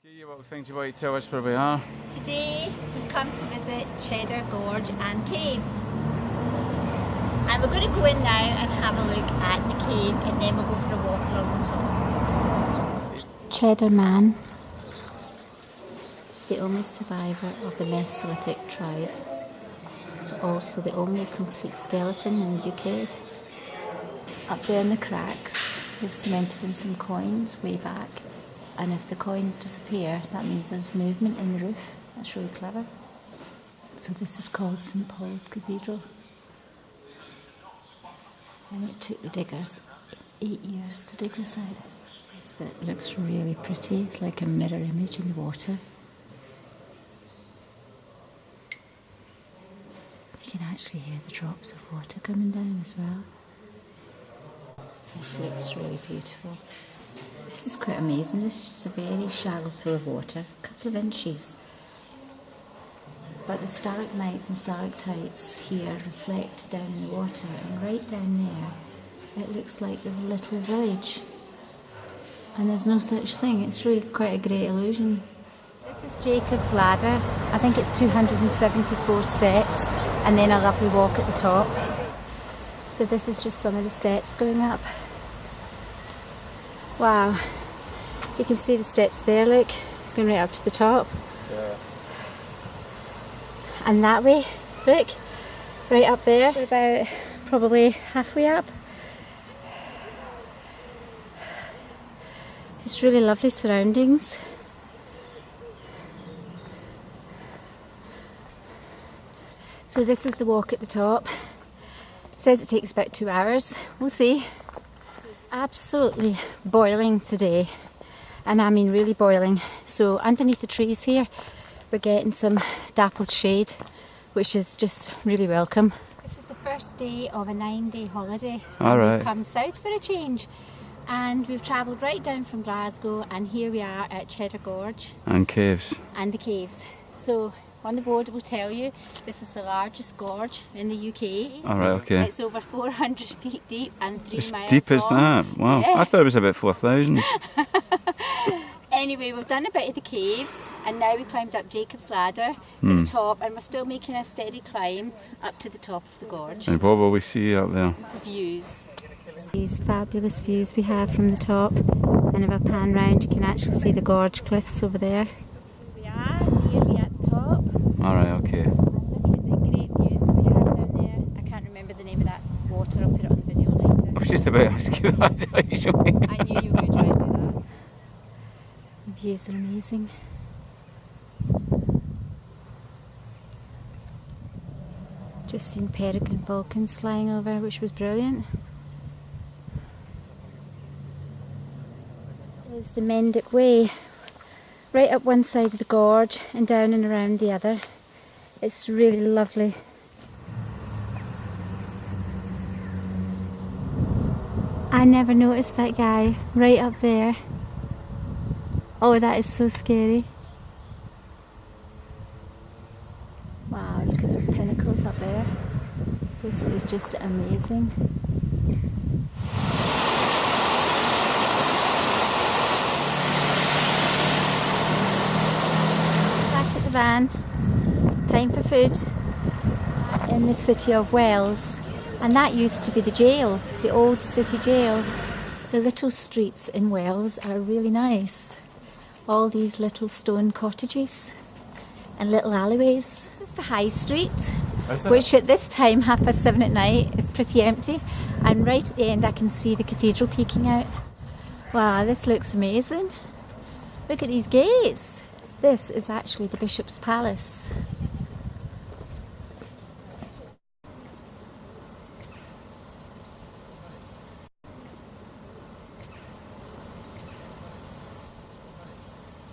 What things you want to tell us where we are? Today we've come to visit Cheddar Gorge and caves. And we're going to go in now and have a look at the cave, and then we'll go for a walk along the top. Cheddar Man, the only survivor of the Mesolithic tribe. It's also the only complete skeleton in the UK. Up there in the cracks, they've cemented in some coins way back. And if the coins disappear, that means there's movement in the roof. That's really clever. So this is called St Paul's Cathedral. And it took the diggers 8 years to dig this out. This bit looks really pretty. It's like a mirror image in the water. You can actually hear the drops of water coming down as well. This looks really beautiful. This is quite amazing. This is just a very shallow pool of water, a couple of inches. But the stalagmites and stalactites here reflect down in the water, and right down there it looks like there's a little village. And there's no such thing. It's really quite a great illusion. This is Jacob's Ladder. I think it's 274 steps and then a lovely walk at the top. So this is just some of the steps going up. Wow, you can see the steps there, look, going right up to the top. Yeah. And that way, look, right up there, we're about probably halfway up. It's really lovely surroundings. So this is the walk at the top. It says it takes about 2 hours, we'll see. Absolutely boiling today, and I mean really boiling. So underneath the trees here we're getting some dappled shade, which is just really welcome. This is the first day of a 9-day holiday. We've come south for a change, and we've travelled right down from Glasgow, and here we are at Cheddar Gorge and caves and the caves. So on the board will tell you this is the largest gorge in the UK. Alright, okay. It's over 400 feet deep and 3 miles long. As deep as that? Wow. Yeah. I thought it was about 4,000. Anyway, we've done a bit of the caves, and now we climbed up Jacob's Ladder to the top, and we're still making a steady climb up to the top of the gorge. And what will we see up there? Views. These fabulous views we have from the top, and if I pan round you can actually see the gorge cliffs over there. Here we are, nearly at the top. Alright, okay. And look at the great views that we have down there. I can't remember the name of that water, I'll put it on the video later. I was just about to ask you that actually. I knew you were going to try and do that. The views are amazing. Just seen peregrine falcons flying over, which was brilliant. There's the Mendic Way, right up one side of the gorge and down and around the other. It's really lovely. I never noticed that guy right up there. Oh, that is so scary. Wow, look at those pinnacles up there. This is just amazing. Back at the van. Time for food. In the city of Wells. And that used to be the jail, the old city jail. The little streets in Wells are really nice. All these little stone cottages and little alleyways. This is the high street, which at this time, 7:30 at night, is pretty empty. And right at the end I can see the cathedral peeking out. Wow, this looks amazing. Look at these gates. This is actually the Bishop's Palace.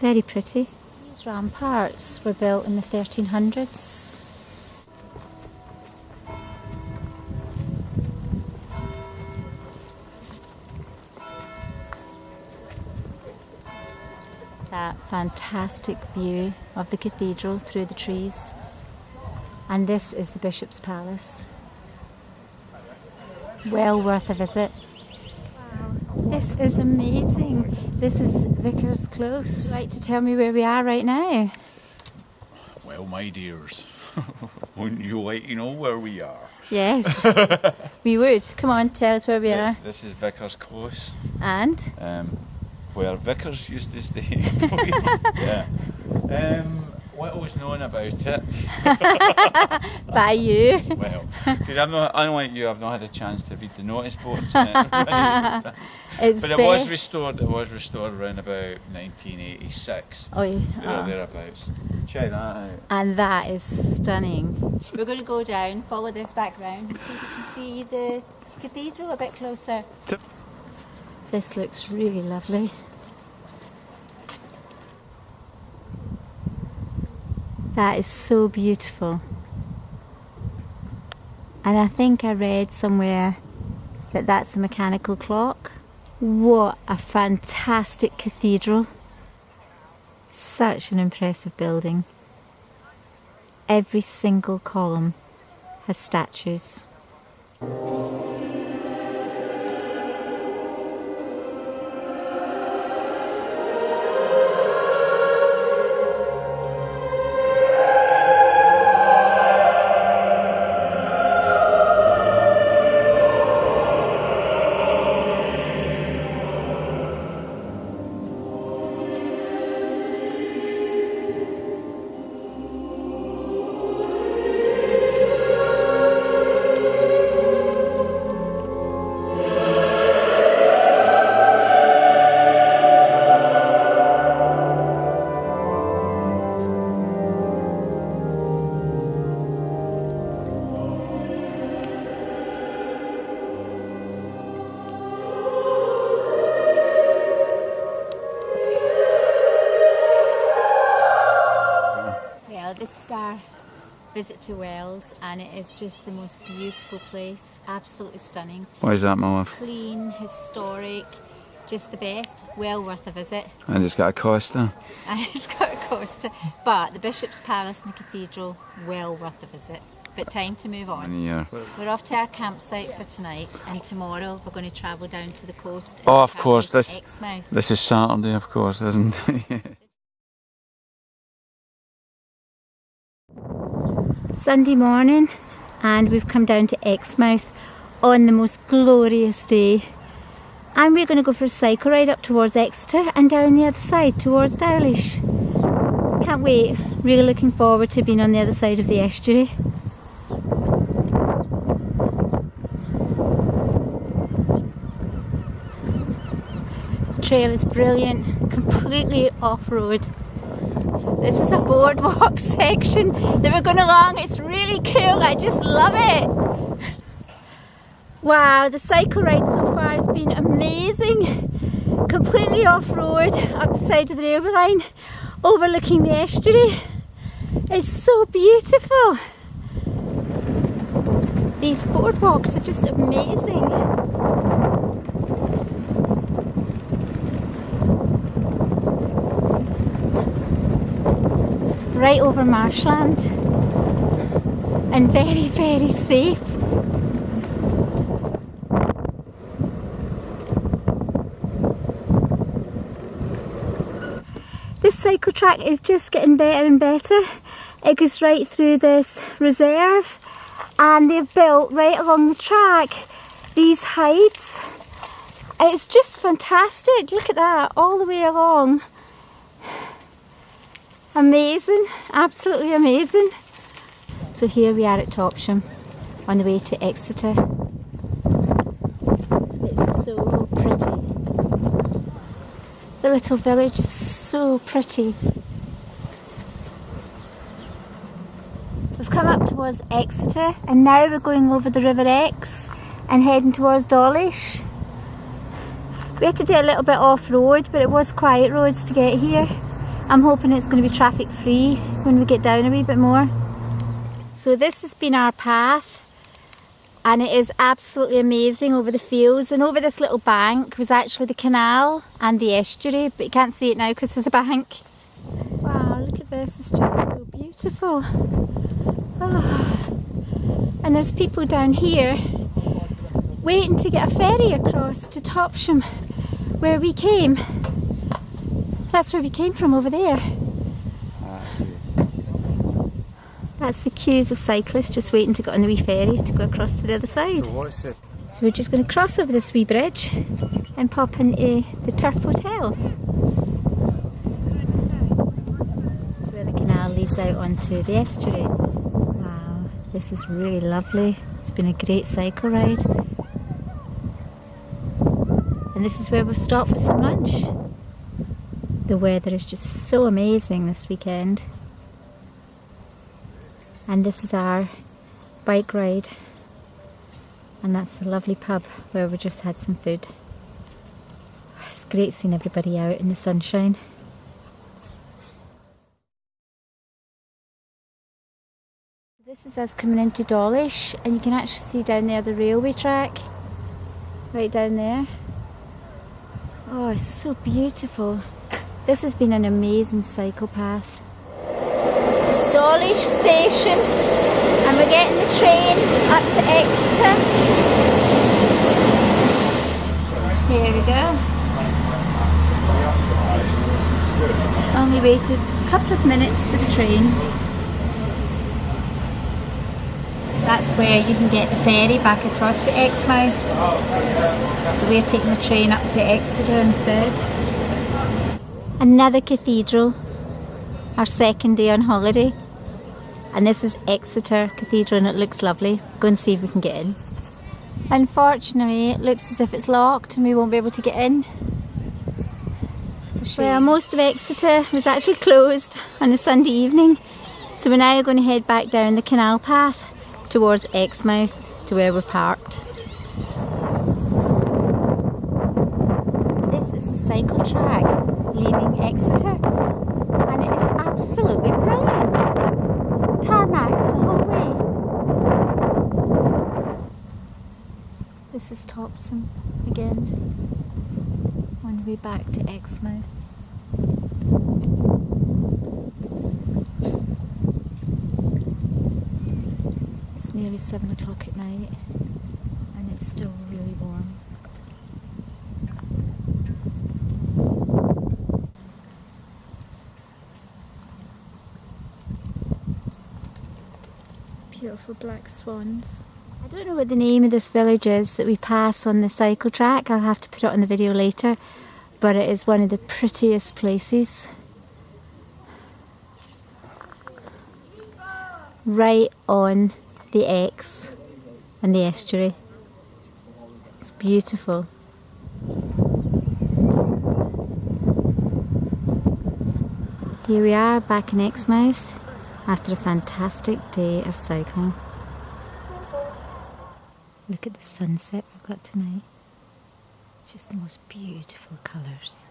Very pretty. These ramparts were built in the 1300s. That fantastic view of the cathedral through the trees. And this is the Bishop's Palace. Well worth a visit. Wow. This is amazing. This is Vicar's Close. Would you like to tell me where we are right now? Well, my dears, wouldn't you like to know where we are? Yes, we would. Come on, tell us where we are. This is Vicar's Close, And? where vicars used to stay. Yeah. What was known about it? By you. Well, because unlike you, I've not had a chance to read the notice boards on it. It's But it was restored. It was restored around about 1986. Oh, yeah. There or thereabouts. Check that out. And that is stunning. We're going to go down, follow this back round, and see if we can see the cathedral a bit closer. This looks really lovely. That is so beautiful. And I think I read somewhere that that's a mechanical clock. What a fantastic cathedral. Such an impressive building. Every single column has statues. This is our visit to Wells, and it is just the most beautiful place, absolutely stunning. Why is that, my love? Clean, historic, just the best, well worth a visit. And it's got a coaster. And it's got a coaster, but the Bishop's Palace and the Cathedral, well worth a visit. But time to move on. Yeah. We're off to our campsite for tonight, and tomorrow we're going to travel down to the coast. And Oh, of travel course, to this Exmouth. this is Saturday, of course, isn't it? Sunday morning, and we've come down to Exmouth on the most glorious day, and we're going to go for a cycle ride up towards Exeter and down the other side towards Dowlish. Can't wait, really looking forward to being on the other side of the estuary. The trail is brilliant, completely off-road. This is a boardwalk section that we're going along. It's really cool. I just love it. Wow, the cycle ride so far has been amazing. Completely off-road, up the side of the railway line, overlooking the estuary. It's so beautiful. These boardwalks are just amazing. Right over marshland, and very, very safe. This cycle track is just getting better and better. It goes right through this reserve, and they've built right along the track these heights. It's just fantastic. Look at that, all the way along. Amazing, absolutely amazing. So here we are at Topsham on the way to Exeter. It's so pretty. The little village is so pretty. We've come up towards Exeter, and now we're going over the River Exe and heading towards Dawlish. We had to do a little bit off-road, but it was quiet roads to get here. I'm hoping it's going to be traffic free when we get down a wee bit more. So this has been our path, and it is absolutely amazing over the fields, and over this little bank was actually the canal and the estuary, but you can't see it now because there's a bank. Wow, look at this, it's just so beautiful. Oh. And there's people down here waiting to get a ferry across to Topsham. where we came. That's where we came from, over there. Ah, I see. That's the queues of cyclists just waiting to get on the wee ferry to go across to the other side. So what's it? So we're just going to cross over this wee bridge and pop into the Turf Hotel. This is where the canal leads out onto the estuary. Wow, this is really lovely. It's been a great cycle ride. And this is where we've stopped for some lunch. The weather is just so amazing this weekend. And this is our bike ride. And that's the lovely pub where we just had some food. It's great seeing everybody out in the sunshine. This is us coming into Dawlish, and you can actually see down there the railway track. Right down there. Oh, it's so beautiful. This has been an amazing cycle path. Dawlish station, and we're getting the train up to Exeter. Here we go. Only waited a couple of minutes for the train. That's where you can get the ferry back across to Exmouth. So we're taking the train up to Exeter instead. Another cathedral, our second day on holiday. And this is Exeter Cathedral and it looks lovely. Go and see if we can get in. Unfortunately, it looks as if it's locked and we won't be able to get in. It's a shame. Well, most of Exeter was actually closed on a Sunday evening. So we're now going to head back down the canal path towards Exmouth to where we're parked. This is the cycle track leaving Exeter and it is absolutely brilliant. Tarmac the whole way. This is Topsom again on the way back to Exmouth. It's nearly 7 o'clock at night and it's still really warm. Beautiful black swans. I don't know what the name of this village is that we pass on the cycle track. I'll have to put it on the video later, but it is one of the prettiest places. Right on the Ex and the estuary. It's beautiful. Here we are back in Exmouth after a fantastic day of cycling. Look at the sunset we've got tonight. Just the most beautiful colours.